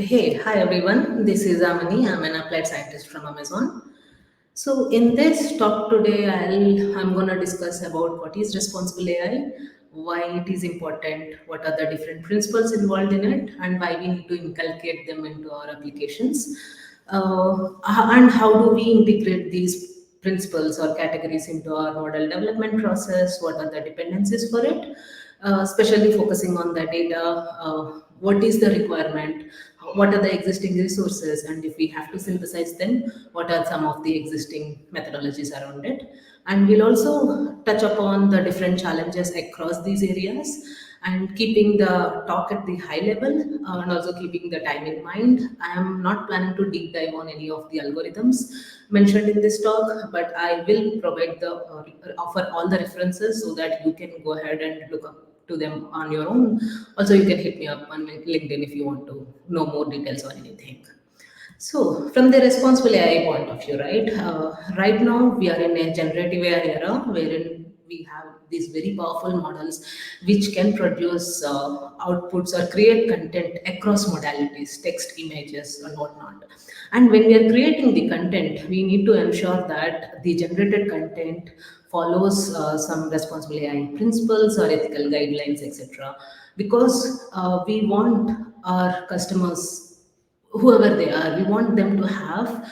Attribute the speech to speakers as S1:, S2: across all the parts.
S1: Hey, hi everyone. This is Amani. I'm an applied scientist from Amazon. So in this talk today, I'm gonna discuss about what is responsible AI, why it is important, what are the different principles involved in it, and why we need to inculcate them into our applications, and how do we integrate these principles or categories into our model development process. What are the dependencies for it, especially focusing on the data. What is the requirement? What are the existing resources? And if we have to synthesize them, what are some of the existing methodologies around it? And we'll also touch upon the different challenges across these areas and keeping the talk at the high level, and also keeping the time in mind. I am not planning to deep dive on any of the algorithms mentioned in this talk, but I will provide offer all the references so that you can go ahead and look up to them on your own. Also, you can hit me up on LinkedIn if you want to know more details on anything. So, from the responsible AI point of view, right? Right now, we are in a generative AI era wherein we have these very powerful models which can produce outputs or create content across modalities, text, images, and whatnot. And when we are creating the content, we need to ensure that the generated content follows some responsible AI principles or ethical guidelines, etc. Because we want our customers, whoever they are, we want them to have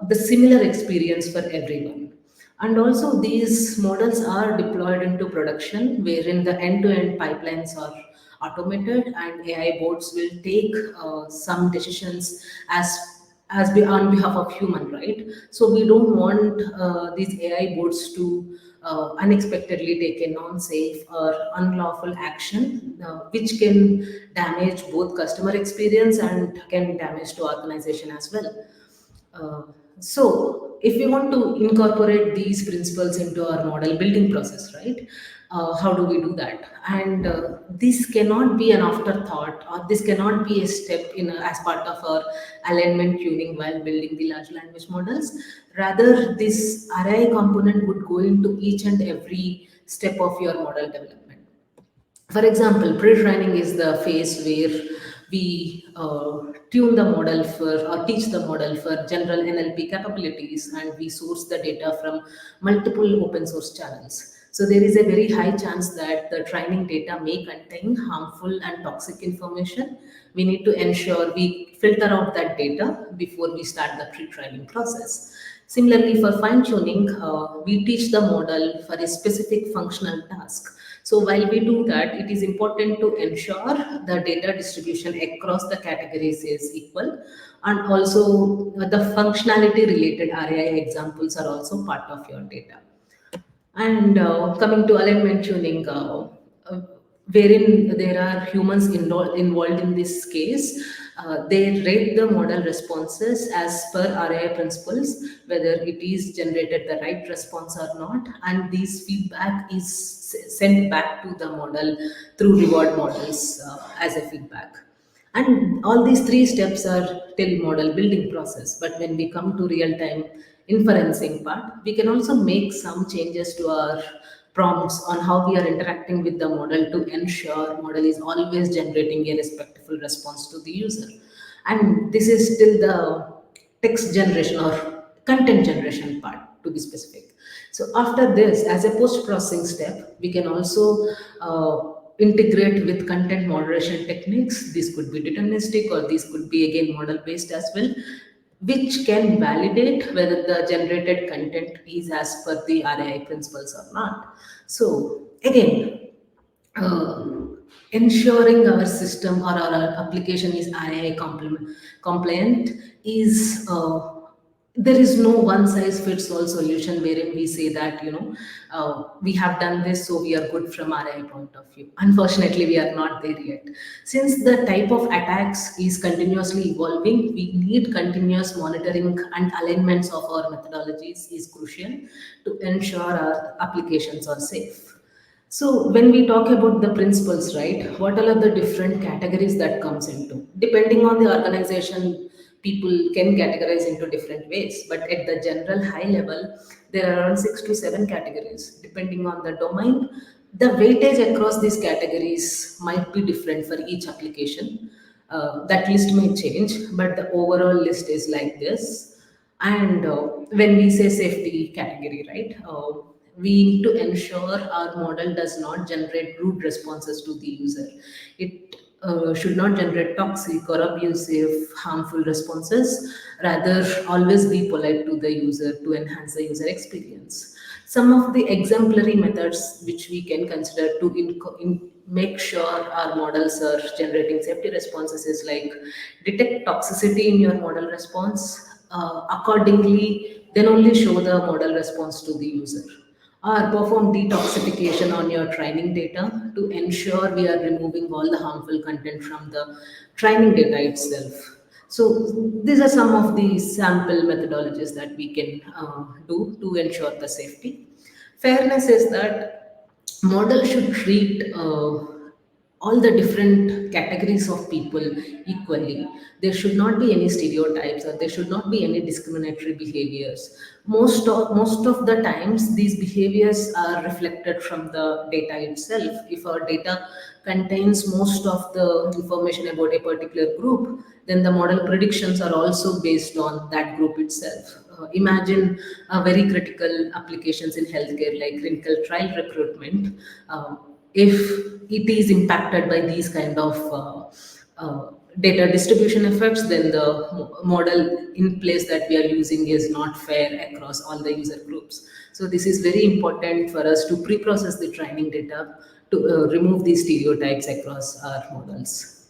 S1: the similar experience for everyone. And also, these models are deployed into production, wherein the end-to-end pipelines are automated, and AI bots will take some decisions on behalf of human, right? So we don't want these AI bots to unexpectedly take a non-safe or unlawful action, which can damage both customer experience and can damage to organization as well. Uh, so, if we want to incorporate these principles into our model building process, right? How do we do that? And this cannot be an afterthought, or this cannot be a step as part of our alignment tuning while building the large language models. Rather, this RI component would go into each and every step of your model development. For example, pre-training is the phase where we tune the model for or teach the model for general NLP capabilities, and we source the data from multiple open source channels. So there is a very high chance that the training data may contain harmful and toxic information. We need to ensure we filter out that data before we start the pre-training process. Similarly, for fine tuning, we teach the model for a specific functional task. So while we do that, it is important to ensure the data distribution across the categories is equal, and also the functionality related RAI examples are also part of your data. And coming to alignment tuning, uh, wherein there are humans involved in this case, they rate the model responses as per RAI principles, whether it is generated the right response or not, and this feedback is sent back to the model through reward models as a feedback. And all these three steps are till model building process. But when we come to real time inferencing part, we can also make some changes to our prompts on how we are interacting with the model to ensure model is always generating a respectful response to the user. And this is still the text generation or content generation part, to be specific. So after this, as a post processing step, we can also integrate with content moderation techniques. This could be deterministic, or this could be again model based as well, which can validate whether the generated content is as per the RAI principles or not. So again, uh, ensuring our system or our application is RAI compliant is, there is no one size fits all solution wherein we say that, we have done this so we are good from RAI point of view. Unfortunately, we are not there yet. Since the type of attacks is continuously evolving, we need continuous monitoring, and alignments of our methodologies is crucial to ensure our applications are safe. So when we talk about the principles, right, what all are the different categories that comes into? Depending on the organization, people can categorize into different ways. But at the general high level, there are around 6 to 7 categories. Depending on the domain, the weightage across these categories might be different for each application. That list may change, but the overall list is like this. And when we say safety category, right, we need to ensure our model does not generate rude responses to the user. It should not generate toxic or abusive, harmful responses. Rather, always be polite to the user to enhance the user experience. Some of the exemplary methods which we can consider to make sure our models are generating safety responses is like detect toxicity in your model response, accordingly, then only show the model response to the user. Or perform detoxification on your training data to ensure we are removing all the harmful content from the training data itself. So these are some of the sample methodologies that we can do to ensure the safety. Fairness is that model should treat all the different categories of people equally. There should not be any stereotypes or there should not be any discriminatory behaviors. Most of the times, these behaviors are reflected from the data itself. If our data contains most of the information about a particular group, then the model predictions are also based on that group itself. Imagine very critical applications in healthcare like clinical trial recruitment. If it is impacted by these kind of data distribution effects, then the model in place that we are using is not fair across all the user groups. So this is very important for us to pre-process the training data to remove these stereotypes across our models.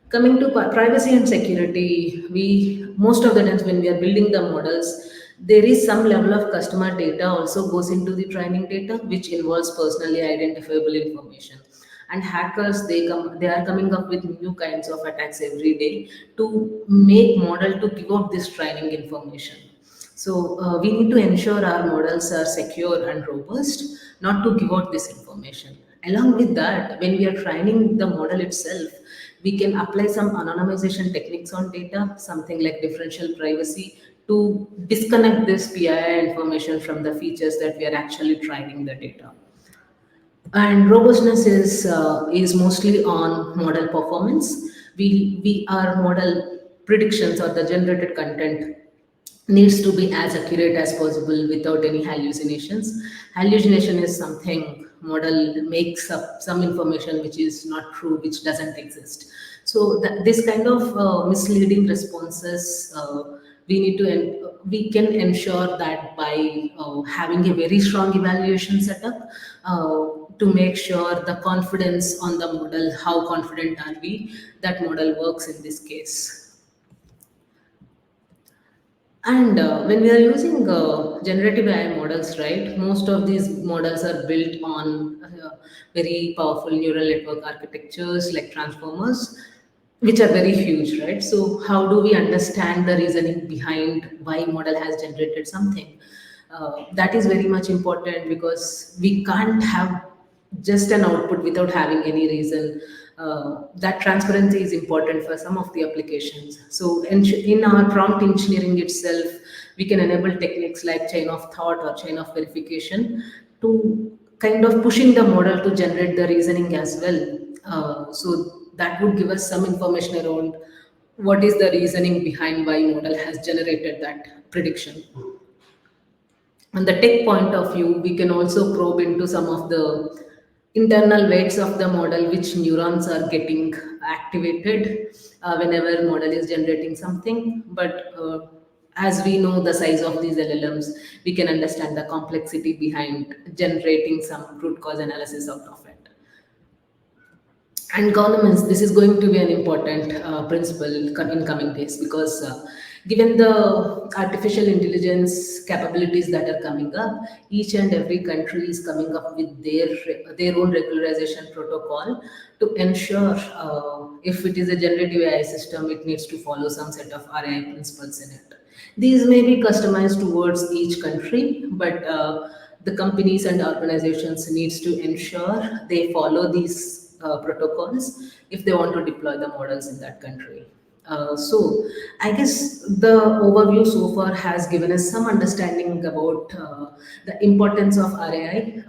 S1: Coming to privacy and security, we most of the times when we are building the models, there is some level of customer data also goes into the training data, which involves personally identifiable information. And hackers, they are coming up with new kinds of attacks every day to make model to give out this training information. So we need to ensure our models are secure and robust, not to give out this information. Along with that, when we are training the model itself, we can apply some anonymization techniques on data, something like differential privacy, to disconnect this PII information from the features that we are actually training the data. And robustness is mostly on model performance. We our model predictions or the generated content needs to be as accurate as possible without any hallucinations. Hallucination is something model makes up some information which is not true, which doesn't exist. So this kind of misleading responses, we can ensure that by having a very strong evaluation setup to make sure the confidence on the model, how confident are we that model works in this case. And when we are using generative AI models, right, most of these models are built on very powerful neural network architectures like transformers, which are very huge, right? So, how do we understand the reasoning behind why model has generated something? That is very much important because we can't have just an output without having any reason. That transparency is important for some of the applications. So, in our prompt engineering itself, we can enable techniques like chain of thought or chain of verification to kind of pushing the model to generate the reasoning as well. So, that would give us some information around what is the reasoning behind why model has generated that prediction. On the tech point of view, we can also probe into some of the internal weights of the model, which neurons are getting activated whenever model is generating something. But as we know the size of these LLMs, we can understand the complexity behind generating some root cause analysis out of it. And governments, this is going to be an important principle in coming days because given the artificial intelligence capabilities that are coming up, each and every country is coming up with their own regularization protocol to ensure if it is a generative AI system, it needs to follow some set of RAI principles in it. These may be customized towards each country, but the companies and organizations needs to ensure they follow these protocols if they want to deploy the models in that country. So, I guess the overview so far has given us some understanding about the importance of RAI,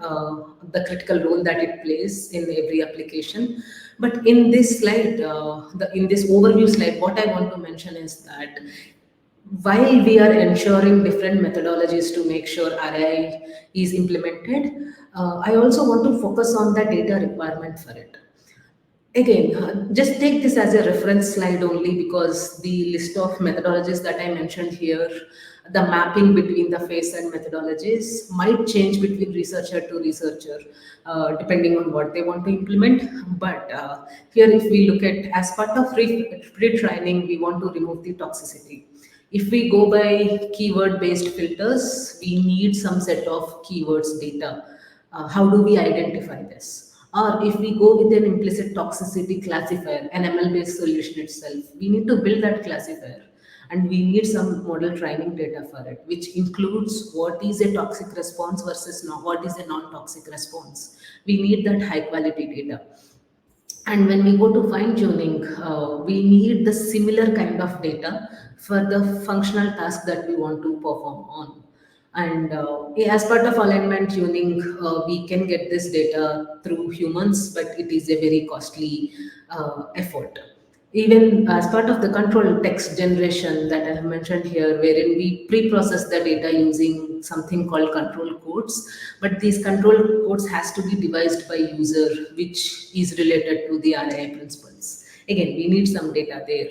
S1: the critical role that it plays in every application. But in this slide, in this overview slide, what I want to mention is that while we are ensuring different methodologies to make sure RAI is implemented, I also want to focus on the data requirement for it. Again, just take this as a reference slide only because the list of methodologies that I mentioned here, the mapping between the phase and methodologies might change between researcher to researcher, depending on what they want to implement. But here, if we look at as part of retraining, we want to remove the toxicity. If we go by keyword based filters, we need some set of keywords data. How do we identify this? Or if we go with an implicit toxicity classifier, an ML based solution itself, we need to build that classifier and we need some model training data for it, which includes what is a toxic response versus what is a non toxic response. We need that high quality data. And when we go to fine tuning, we need the similar kind of data for the functional task that we want to perform on. And as part of alignment tuning, we can get this data through humans, but it is a very costly effort. Even as part of the control text generation that I have mentioned here, wherein we pre-process the data using something called control codes, but these control codes has to be devised by user, which is related to the RAI principles. Again, we need some data there.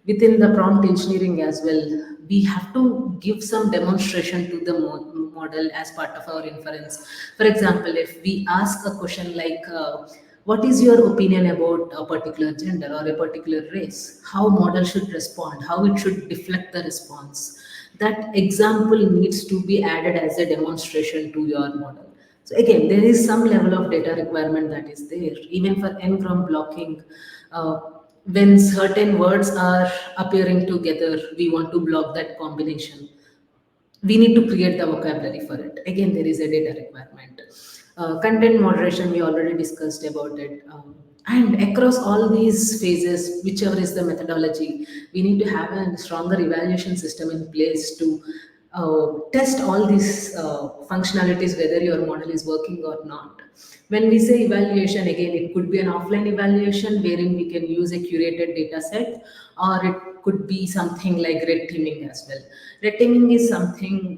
S1: Within the prompt engineering as well, we have to give some demonstration to the model as part of our inference. For example, if we ask a question like, what is your opinion about a particular gender or a particular race? How model should respond? How it should deflect the response? That example needs to be added as a demonstration to your model. So again, there is some level of data requirement that is there. Even for n-gram blocking, uh, when certain words are appearing together, we want to block that combination. We need to create the vocabulary for it. Again, there is a data requirement. Content moderation, we already discussed about it. And across all these phases, whichever is the methodology, we need to have a stronger evaluation system in place to test all these functionalities, whether your model is working or not. When we say evaluation, again, it could be an offline evaluation wherein we can use a curated data set, or it could be something like red teaming as well. Red teaming is something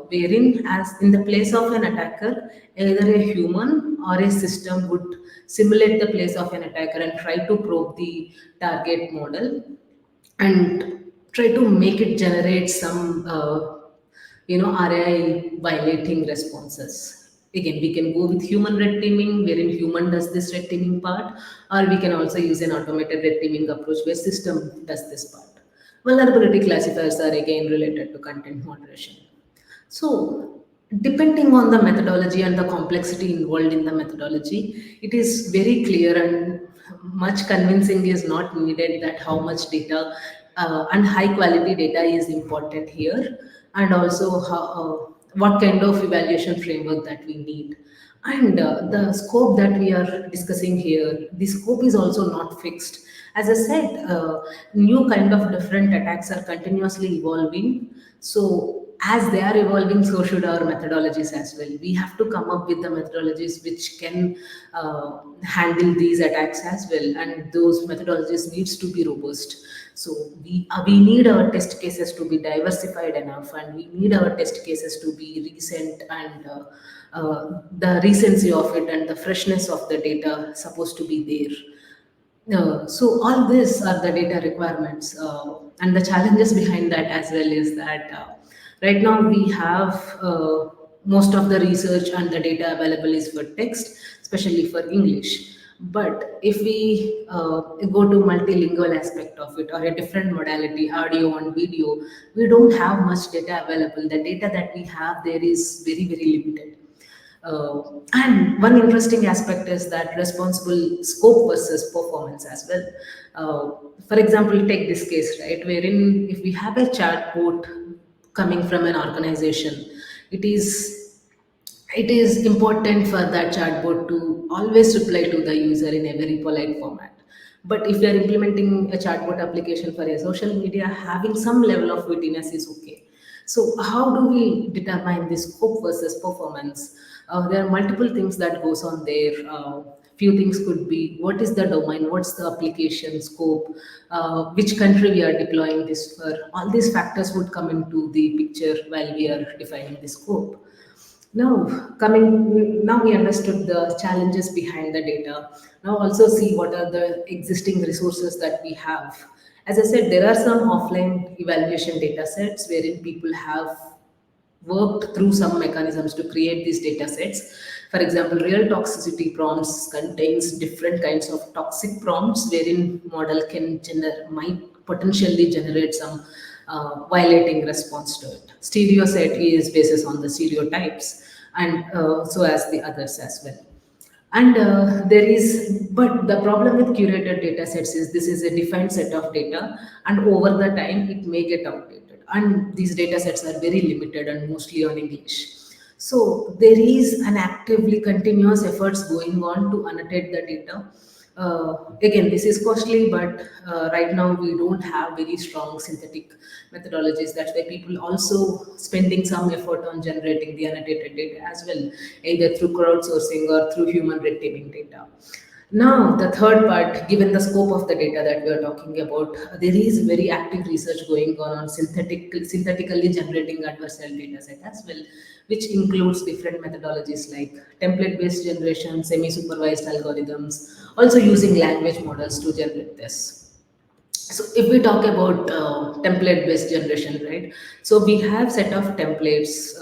S1: wherein, as in the place of an attacker, either a human or a system would simulate the place of an attacker and try to probe the target model and try to make it generate some RAI violating responses. Again, we can go with human red teaming, wherein human does this red teaming part, or we can also use an automated red teaming approach where system does this part. Vulnerability classifiers are again related to content moderation. So, depending on the methodology and the complexity involved in the methodology, it is very clear and much convincing is not needed that how much data and high quality data is important here, and also what kind of evaluation framework that we need. And the scope that we are discussing here, the scope is also not fixed. As I said, new kind of different attacks are continuously evolving. So as they are evolving, so should our methodologies as well. We have to come up with the methodologies which can handle these attacks as well, and those methodologies needs to be robust. So we need our test cases to be diversified enough, and we need our test cases to be recent and the recency of it and the freshness of the data supposed to be there. So all these are the data requirements, and the challenges behind that as well is that right now we have most of the research and the data available is for text, especially for English. But if we go to multilingual aspect of it or a different modality, audio and video, we don't have much data available. The data that we have there is very very limited. And one interesting aspect is that responsible scope versus performance as well. For example, take this case, right, wherein if we have a chatbot coming from an organization, it is it is important for that chatbot to always reply to the user in a very polite format. But if we are implementing a chatbot application for a social media, having some level of wittiness is okay. So how do we determine the scope versus performance? There are multiple things that goes on there. Few things could be what is the domain, what's the application scope, which country we are deploying this for. All these factors would come into the picture while we are defining the scope. Now we understood the challenges behind the data. Now also see what are the existing resources that we have. As I said, there are some offline evaluation data sets wherein people have worked through some mechanisms to create these data sets. For example, real toxicity prompts contains different kinds of toxic prompts wherein model might potentially generate some violating response to it. Stereo set is basis on the stereotypes, and so as the others as well. And but the problem with curated data sets is this is a defined set of data, and over the time it may get outdated. And these data sets are very limited and mostly on English. So there is an actively continuous efforts going on to annotate the data. Again, this is costly, but right now we don't have very strong synthetic methodologies. That's why people also spending some effort on generating the annotated data as well, either through crowdsourcing or through human retrieving data. Now, the third part, given the scope of the data that we are talking about, there is very active research going on synthetically generating adversarial data set as well, which includes different methodologies like template-based generation, semi-supervised algorithms, also using language models to generate this. So if we talk about template based generation, right, so we have set of templates.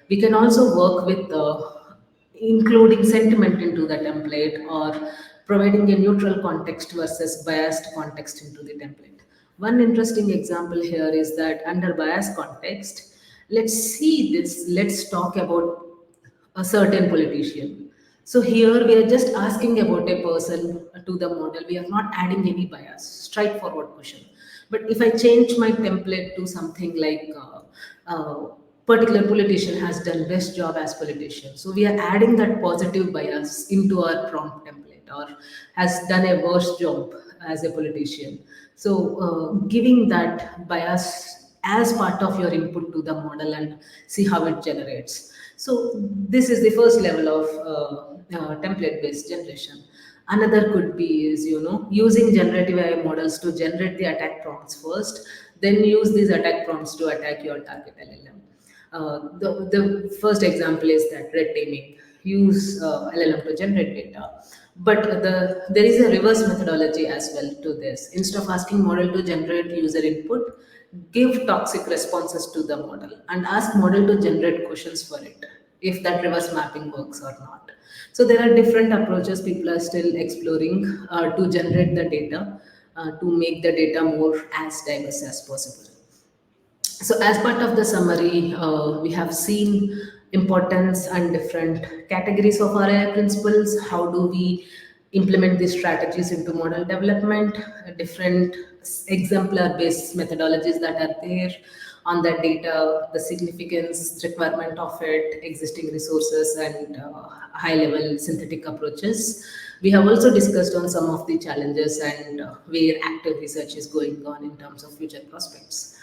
S1: We can also work with including sentiment into the template, or providing a neutral context versus biased context into the template. One interesting example here is that under biased context, let's talk about a certain politician. So here we are just asking about a person to the model. We are not adding any bias, straightforward question. But if I change my template to something like particular politician has done best job as politician, so we are adding that positive bias into our prompt template, or has done a worse job as a politician. So giving that bias as part of your input to the model and see how it generates. So this is the first level of template based generation. Another could be is, using generative AI models to generate the attack prompts first, then use these attack prompts to attack your target LLM. The first example is that red teaming. Use LLM to generate data. But there is a reverse methodology as well to this. Instead of asking model to generate user input, give toxic responses to the model and ask model to generate questions for it, if that reverse mapping works or not. So there are different approaches people are still exploring to generate the data, to make the data more as diverse as possible. So as part of the summary, we have seen importance and different categories of RAI principles. How do we implement these strategies into model development? Different exemplar based methodologies that are there on that data, the significance requirement of it, existing resources, and high level synthetic approaches. We have also discussed on some of the challenges and where active research is going on in terms of future prospects.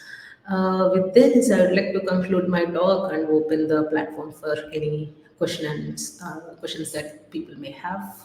S1: With this, I would like to conclude my talk and open the platform for any questions that people may have.